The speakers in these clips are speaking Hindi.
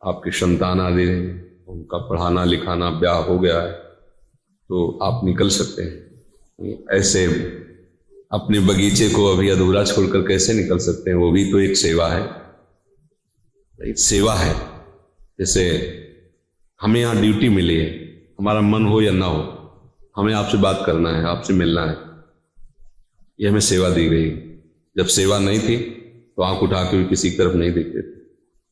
आपकी संतान आदि हैं, उनका पढ़ाना लिखाना ब्याह हो गया है तो आप निकल सकते हैं। ऐसे अपने बगीचे को अभी अधूरा छोड़कर कैसे निकल सकते हैं? वो भी तो एक सेवा है, एक सेवा है। जैसे हमें यहाँ ड्यूटी मिली है, हमारा मन हो या ना हो, हमें आपसे बात करना है, आपसे मिलना है, ये हमें सेवा दी गई। जब सेवा नहीं थी तो आंख उठा के भी किसी की तरफ नहीं देखते थे।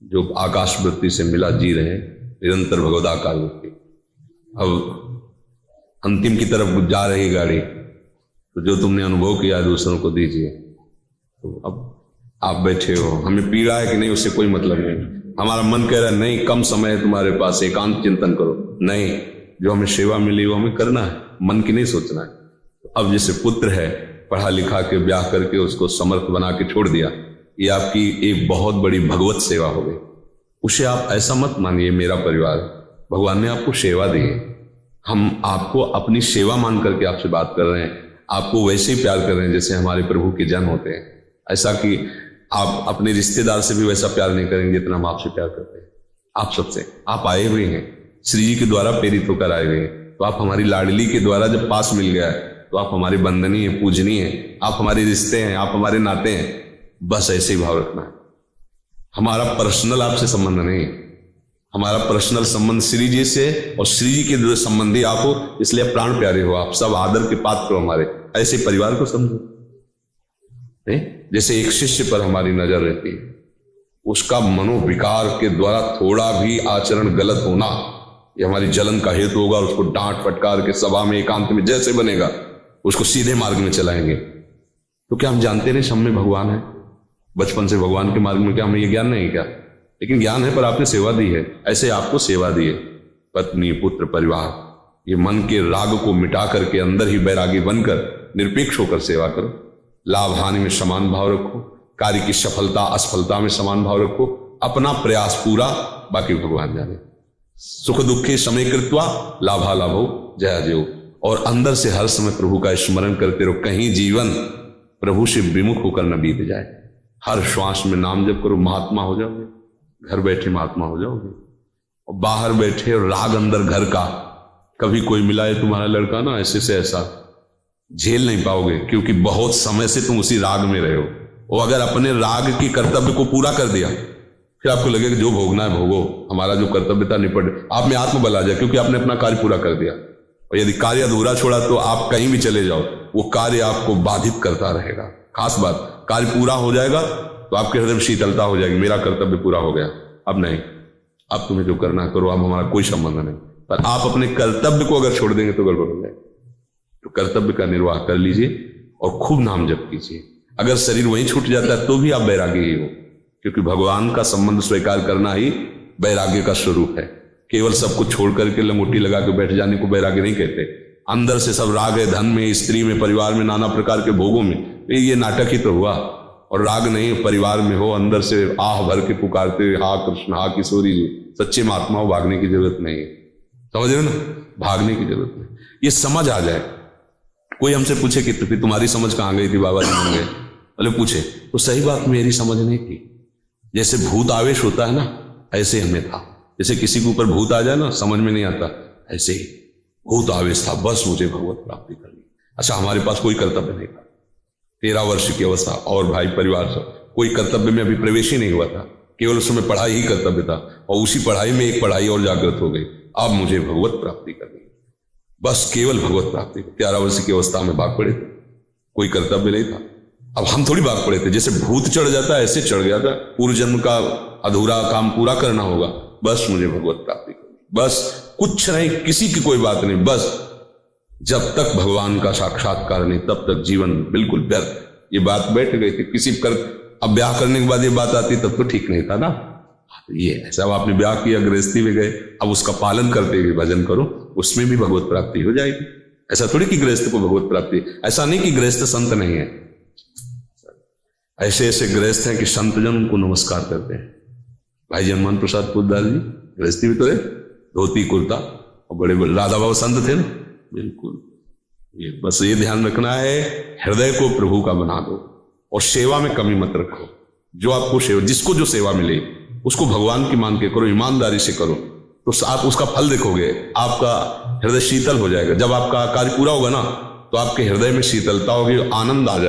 जो आकाश वृत्ति से मिला जी रहे निरंतर भगवदाकार वृत्ति। अब अंतिम की तरफ जा रही गाड़ी, तो जो तुमने अनुभव किया दूसरों को दीजिए। तो अब आप बैठे हो, हमें पीड़ा है कि नहीं उससे कोई मतलब नहीं। हमारा मन कह रहा है नहीं कम समय है तुम्हारे पास, एकांत चिंतन करो। नहीं, जो हमें सेवा मिली वो हमें करना है, मन की नहीं सोचना है। तो अब जैसे पुत्र है, पढ़ा लिखा के ब्याह करके उसको समर्थ बना के छोड़ दिया, ये आपकी एक बहुत बड़ी भगवत सेवा हो गई। उसे आप ऐसा मत मानिए मेरा परिवार, भगवान ने आपको सेवा दी है। हम आपको अपनी सेवा मान करके आपसे बात कर रहे हैं, आपको वैसे ही प्यार कर रहे हैं जैसे हमारे प्रभु के जन होते हैं। ऐसा कि आप अपने रिश्तेदार से भी वैसा प्यार नहीं करेंगे जितना हम आपसे प्यार करते हैं। आप सबसे, आप आए हुए हैं, श्री जी के द्वारा प्रेरित होकर आए हुए हैं, तो आप हमारी लाडली के द्वारा जब पास मिल गया है तो आप हमारी बंदनीय है, पूजनीय है, आप हमारे रिश्ते हैं, आप हमारे नाते हैं। बस ऐसे ही भाव रखना है। हमारा पर्सनल आपसे संबंध नहीं है, हमारा पर्सनल संबंध श्री जी से, और श्री जी के संबंधी आप हो, इसलिए प्राण प्यारे हो, आप सब आदर के पात्र हो हमारे। ऐसे परिवार को समझो। जैसे एक शिष्य पर हमारी नजर रहती है, उसका मनोविकार के द्वारा थोड़ा भी आचरण गलत होना ये हमारी जलन का हेतु होगा। उसको डांट फटकार के सभा में एकांत में जैसे बनेगा उसको सीधे मार्ग में चलाएंगे। तो क्या हम जानते नहीं सब में भगवान है? बचपन से भगवान के मार्ग में क्या हमें ये ज्ञान नहीं? क्या लेकिन ज्ञान है, पर आपने सेवा दी है। ऐसे आपको सेवा दी है, पत्नी पुत्र परिवार, ये मन के राग को मिटा करके अंदर ही बैरागी बनकर निरपेक्ष होकर सेवा करो। लाभ हानि में समान भाव रखो, कार्य की सफलता असफलता में समान भाव रखो, अपना प्रयास पूरा, बाकी भगवान जाने। सुख दुखे समय कृत्वा लाभा लाभो जया जयो। और अंदर से हर समय प्रभु का स्मरण करते रहो, कहीं जीवन प्रभु से विमुख होकर न बीत जाए। हर श्वास में नाम जप करो, महात्मा हो जाओगे। घर बैठे महात्मा हो जाओगे, और बाहर बैठे और राग अंदर घर का, कभी कोई मिला है तुम्हारा लड़का ना ऐसे से ऐसा, झेल नहीं पाओगे, क्योंकि बहुत समय से तुम उसी राग में रहे हो। और अगर अपने राग की कर्तव्य को पूरा कर दिया, फिर आपको लगेगा जो भोगना है भोगो, हमारा जो कर्तव्य था निपट, आप में आत्मबल आ जाए, क्योंकि आपने अपना कार्य पूरा कर दिया। और यदि कार्य अधूरा छोड़ा तो आप कहीं भी चले जाओ, वो कार्य आपको बाधित करता रहेगा। खास बात, कार्य पूरा हो जाएगा तो आपके हृदय में शीतलता हो जाएगी, मेरा कर्तव्य पूरा हो गया, अब नहीं, अब तुम्हें जो करना करो, अब हमारा कोई संबंध नहीं। पर आप अपने कर्तव्य को अगर छोड़ देंगे तो गड़बड़ हो जाए। तो कर्तव्य का निर्वाह कर लीजिए और खूब नाम जप कीजिए। अगर शरीर वहीं छूट जाता है तो भी आप बैरागी ही हो, क्योंकि भगवान का संबंध स्वीकार करना ही बैराग्य का स्वरूप है। केवल सब कुछ छोड़ करके लंगोटी लगा के बैठ जाने को बैराग्य नहीं कहते। अंदर से सब राग है, धन में, स्त्री में, परिवार में, नाना प्रकार के भोगों में, ये नाटक ही तो हुआ। और राग नहीं, परिवार में हो, अंदर से आह भर के पुकारते हा कृष्ण हा किशोरी जी, सच्चे महात्मा हो, भागने की जरूरत नहीं है। समझ रहे हो ना, भागने की जरूरत नहीं। ये समझ आ जाए। कोई हमसे पूछे कि तुम्हारी समझ कहाँ गई थी बाबा जी बन गए, बोले पूछे तो सही बात, मेरी समझ नहीं थी। जैसे भूत आवेश होता है ना, ऐसे हमें था। जैसे किसी के ऊपर भूत आ जाए ना, समझ में नहीं आता, ऐसे ही भूत आवेश था, बस मुझे भगवत प्राप्ति करनी। अच्छा, हमारे पास कोई कर्तव्य नहीं था, 13 वर्ष की अवस्था, और भाई परिवार सब कोई कर्तव्य में अभी प्रवेश ही नहीं हुआ था, केवल उसमें पढ़ाई ही कर्तव्य था। और उसी पढ़ाई में एक पढ़ाई और जागृत हो गई, अब मुझे भगवत प्राप्ति करनी, बस केवल भगवत प्राप्ति। 13 वर्ष की अवस्था में भाग पड़े थे, कोई कर्तव्य नहीं था। अब हम थोड़ी भाग पड़े थे, जैसे भूत चढ़ जाता है ऐसे चढ़ गया था, पूर्व जन्म का अधूरा काम पूरा करना होगा, बस मुझे भगवत प्राप्ति करनी, बस कुछ नहीं, किसी की कोई बात नहीं, बस जब तक भगवान का साक्षात्कार नहीं तब तक जीवन बिल्कुल व्यर्थ। ये बात बैठ गई थी किसी कर। अब ब्याह करने के बाद ये बात आती तब तो ठीक नहीं था ना। ये ऐसा आपने ब्याह किया, गृहस्थी में गए, अब उसका पालन करते हुए भजन करो, उसमें भी भगवत प्राप्ति हो जाएगी। ऐसा थोड़ी कि गृहस्थ को भगवत प्राप्ति, ऐसा नहीं कि गृहस्थ संत नहीं है। ऐसे ऐसे गृहस्थ हैं कि संतजन उनको नमस्कार करते हैं। भाई जनमोहन प्रसाद पोद्दार जी गृहस्थी भी तो है, धोती कुर्ता, और बड़े बड़े राधा बाबा संत थे ना, बिल्कुल। ये बस ये ध्यान रखना है, हृदय को प्रभु का बना दो और सेवा में कमी मत रखो। जो आपको सेवा, जिसको जो सेवा मिले उसको भगवान की मान के करो, ईमानदारी से करो, तो आप उसका फल देखोगे, आपका हृदय शीतल हो जाएगा। जब आपका कार्य पूरा होगा ना, तो आपके हृदय में शीतलता होगी, आनंद आ जाएगा।